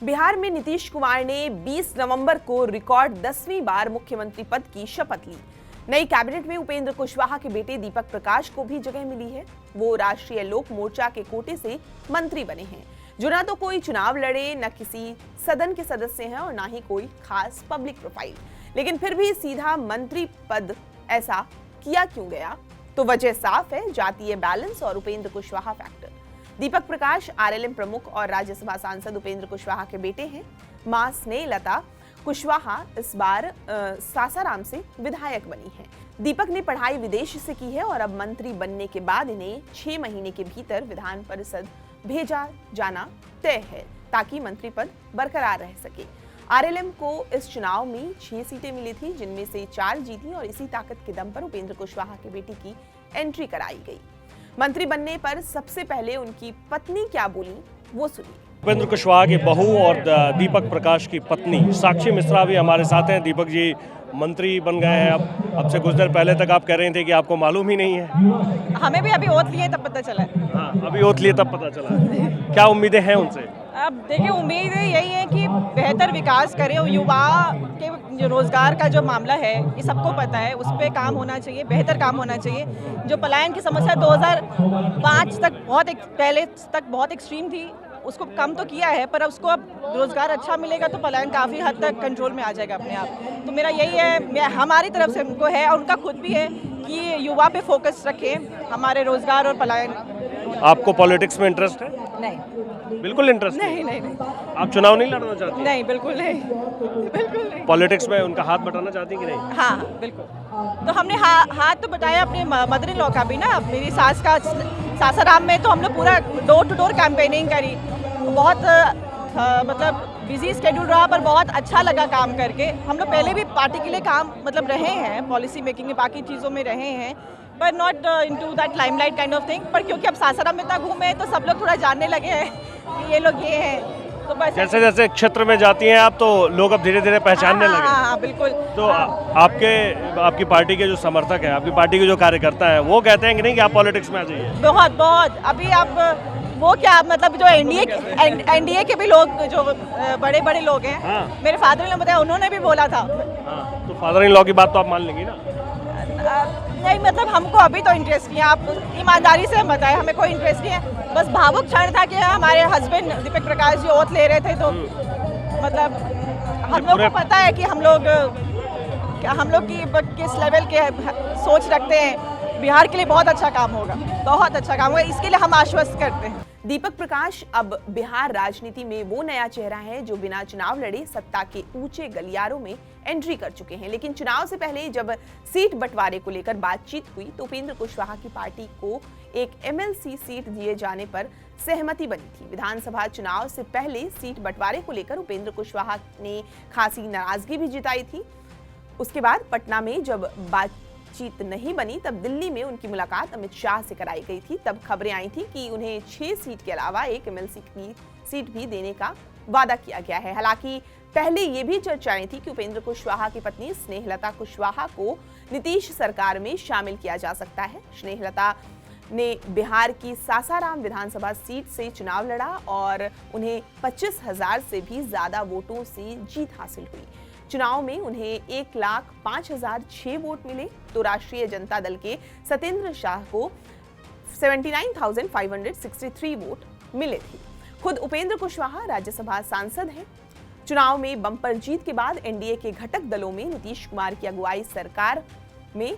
बिहार में नीतीश कुमार ने 20 नवंबर को रिकॉर्ड 10वीं बार मुख्यमंत्री पद की शपथ ली। नई कैबिनेट में उपेंद्र कुशवाहा के बेटे दीपक प्रकाश को भी जगह मिली है। वो राष्ट्रीय लोक मोर्चा के कोटे से मंत्री बने हैं, जो न तो कोई चुनाव लड़े, न किसी सदन के सदस्य हैं और न ही कोई खास पब्लिक प्रोफाइल। लेकिन फिर भी सीधा मंत्री पद ऐसा किया क्यों गया? तो वजह साफ है, जातीय बैलेंस और उपेंद्र कुशवाहा फैक्टर। दीपक प्रकाश आरएलएम प्रमुख और राज्यसभा सांसद उपेंद्र कुशवाहा के बेटे हैं। मां स्नेहलता कुशवाहा इस बार सासाराम से विधायक बनी है। दीपक ने पढ़ाई विदेश से की है और अब मंत्री बनने के बाद इन्हें 6 महीने के भीतर विधान परिषद भेजा जाना तय है, ताकि मंत्री पद बरकरार रह सके। आरएलएम को इस चुनाव में 6 सीटें मिली थी, जिनमें से 4 जीती और इसी ताकत के दम पर उपेंद्र कुशवाहा के बेटे की एंट्री कराई गई। मंत्री बनने पर सबसे पहले उनकी पत्नी क्या बोली, वो सुनिए। उपेंद्र कुशवाहा की बहू और दीपक प्रकाश की पत्नी साक्षी मिश्रा भी हमारे साथ हैं। दीपक जी मंत्री बन गए हैं अब से कुछ देर पहले तक आप कह रहे थे कि आपको मालूम ही नहीं है। हमें भी अभी ओथ लिए तब पता चला। हाँ, अभी ओथ लिए तब पता चला। क्या उम्मीदें हैं उनसे? अब देखिए, उम्मीद यही है कि बेहतर विकास करें। युवा के जो रोजगार का जो मामला है, ये सबको पता है, उस पर काम होना चाहिए, बेहतर काम होना चाहिए। जो पलायन की समस्या 2005 तक पहले तक बहुत एक्सट्रीम थी, उसको कम तो किया है, पर उसको अब रोजगार अच्छा मिलेगा तो पलायन काफ़ी हद तक कंट्रोल में आ जाएगा अपने आप। तो मेरा यही है, हमारी तरफ से उनको है और उनका खुद भी है कि युवा पे फोकस रखें, हमारे रोजगार और पलायन। आपको पॉलिटिक्स में इंटरेस्ट है? नहीं, बिल्कुल इंटरेस्ट नहीं। आप चुनाव नहीं लड़ना चाहती? नहीं, बिल्कुल नहीं, बिल्कुल नहीं। पॉलिटिक्स में उनका हाथ बटाना चाहती कि नहीं? हाँ, बिल्कुल। तो हमने हाथ तो बताया अपने मदर इन लॉ का भी ना, मेरी सास का सासाराम में तो हम लोग पूरा डोर टू डोर कैंपेनिंग करी। बहुत मतलब बिजी स्केड्यूल रहा, पर बहुत अच्छा लगा काम करके। हम लोग पहले भी पार्टी के लिए काम रहे हैं, पॉलिसी मेकिंग में, बाकी चीज़ों में रहे हैं, पर not into that limelight kind of thing. पर क्योंकि अब सासाराम में इतना घूमे हैं तो सब लोग थोड़ा जानने लगे हैं कि ये लोग ये हैं। तो बस जैसे जैसे क्षेत्र में जाती हैं आप, तो लोग अब धीरे धीरे पहचानने लगे। हाँ, बिल्कुल। तो आपकी पार्टी के जो समर्थक हैं, आपकी पार्टी के जो कार्यकर्ता हैं, वो कहते हैं कि नहीं कि आप पॉलिटिक्स में आ जाइए? बहुत। अभी आप वो क्या, मतलब जो एनडीए के भी लोग, जो बड़े बड़े लोग हैं, हाँ। मेरे फादर ने बताया, उन्होंने भी बोला था। हाँ, तो फादर इन लॉ की बात तो आप मान लेंगी ना? नहीं, मतलब हमको अभी तो इंटरेस्ट नहीं है। आप ईमानदारी से बताएं, हमें कोई इंटरेस्ट नहीं है। बस भावुक क्षण था कि हमारे हस्बैंड दीपक प्रकाश जी ओथ ले रहे थे, तो मतलब हम लोग को पता है कि हम लोग की किस लेवल के सोच रखते हैं। बिहार के लिए बहुत अच्छा काम होगा, बहुत अच्छा काम होगा, इसके लिए हम आश्वस्त करते हैं। दीपक प्रकाश अब बिहार राजनीति में वो नया चेहरा है जो बिना चुनाव लड़े सत्ता के ऊंचे गलियारों में एंट्री कर चुके हैं। लेकिन चुनाव से पहले जब सीट बंटवारे को लेकर बातचीत हुई तो उपेंद्र कुशवाहा की पार्टी को एक एमएलसी सीट दिए जाने पर सहमति बनी थी। विधानसभा चुनाव से पहले सीट बंटवारे को लेकर उपेंद्र कुशवाहा ने खासी नाराजगी भी जताई थी। उसके बाद पटना में जब बातचीत नहीं बनी, तब दिल्ली में उनकी मुलाकात अमित शाह से कराई गई थी। तब खबरें आई थी कि उन्हें 6 सीट के अलावा एक एमएलसी की सीट भी देने का वादा किया गया है। हालांकि पहले ये भी चर्चाएं थी कि उपेंद्र कुशवाहा की पत्नी स्नेहलता कुशवाहा को नीतीश सरकार में शामिल किया जा सकता है। स्नेहलता ने बिहार की सासाराम विधानसभा सीट से चुनाव लड़ा और उन्हें 25,000 से भी ज्यादा वोटों से जीत हासिल हुई। चुनाव में उन्हें 1,05,006 वोट मिले, तो राष्ट्रीय जनता दल के सत्येंद्र शाह को 79,563 वोट मिले थे। खुद उपेंद्र कुशवाहा राज्यसभा सांसद हैं। चुनाव में बम्पर जीत के बाद एनडीए के घटक दलों में नीतीश कुमार की अगुवाई सरकार में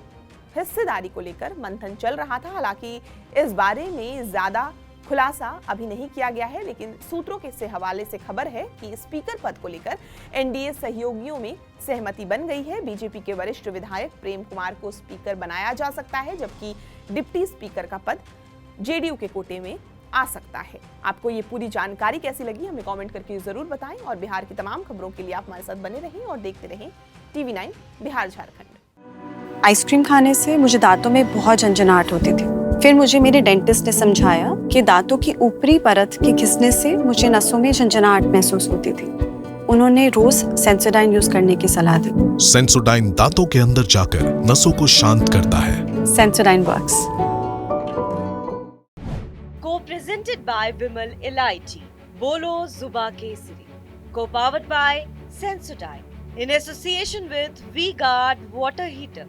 हिस्सेदारी को लेकर मंथन चल रहा था। हालांकि इस बारे में ज्यादा खुलासा अभी नहीं किया गया है, लेकिन सूत्रों के से हवाले से खबर है कि स्पीकर पद को लेकर एनडीए सहयोगियों में सहमति बन गई है। बीजेपी के वरिष्ठ विधायक प्रेम कुमार को स्पीकर बनाया जा सकता है, जबकि डिप्टी स्पीकर का पद जेडीयू के कोटे में आ सकता है। आपको ये पूरी जानकारी कैसी लगी, हमें कमेंट करके जरूर बताएं और बिहार की तमाम खबरों के लिए आप हमारे साथ बने रहें और देखते रहें TV9 बिहार झारखंड। आइसक्रीम खाने से मुझे दांतों में बहुत झंझनाहट होती थी। फिर मुझे मेरे डेंटिस्ट ने समझाया कि दांतों की ऊपरी परत के घिसने से मुझे नसों में झंझनाहट महसूस होती थी। उन्होंने रोज सेंसोडाइन यूज करने की सलाह दी। सेंसोडाइन दांतों के अंदर जाकर नसों को शांत करता है। Sensodyne works. Co-presented by Vimal Elaichi. बोलो जुबा Kesari. Co-powered by Sensodyne in association with V-Guard Water Heater.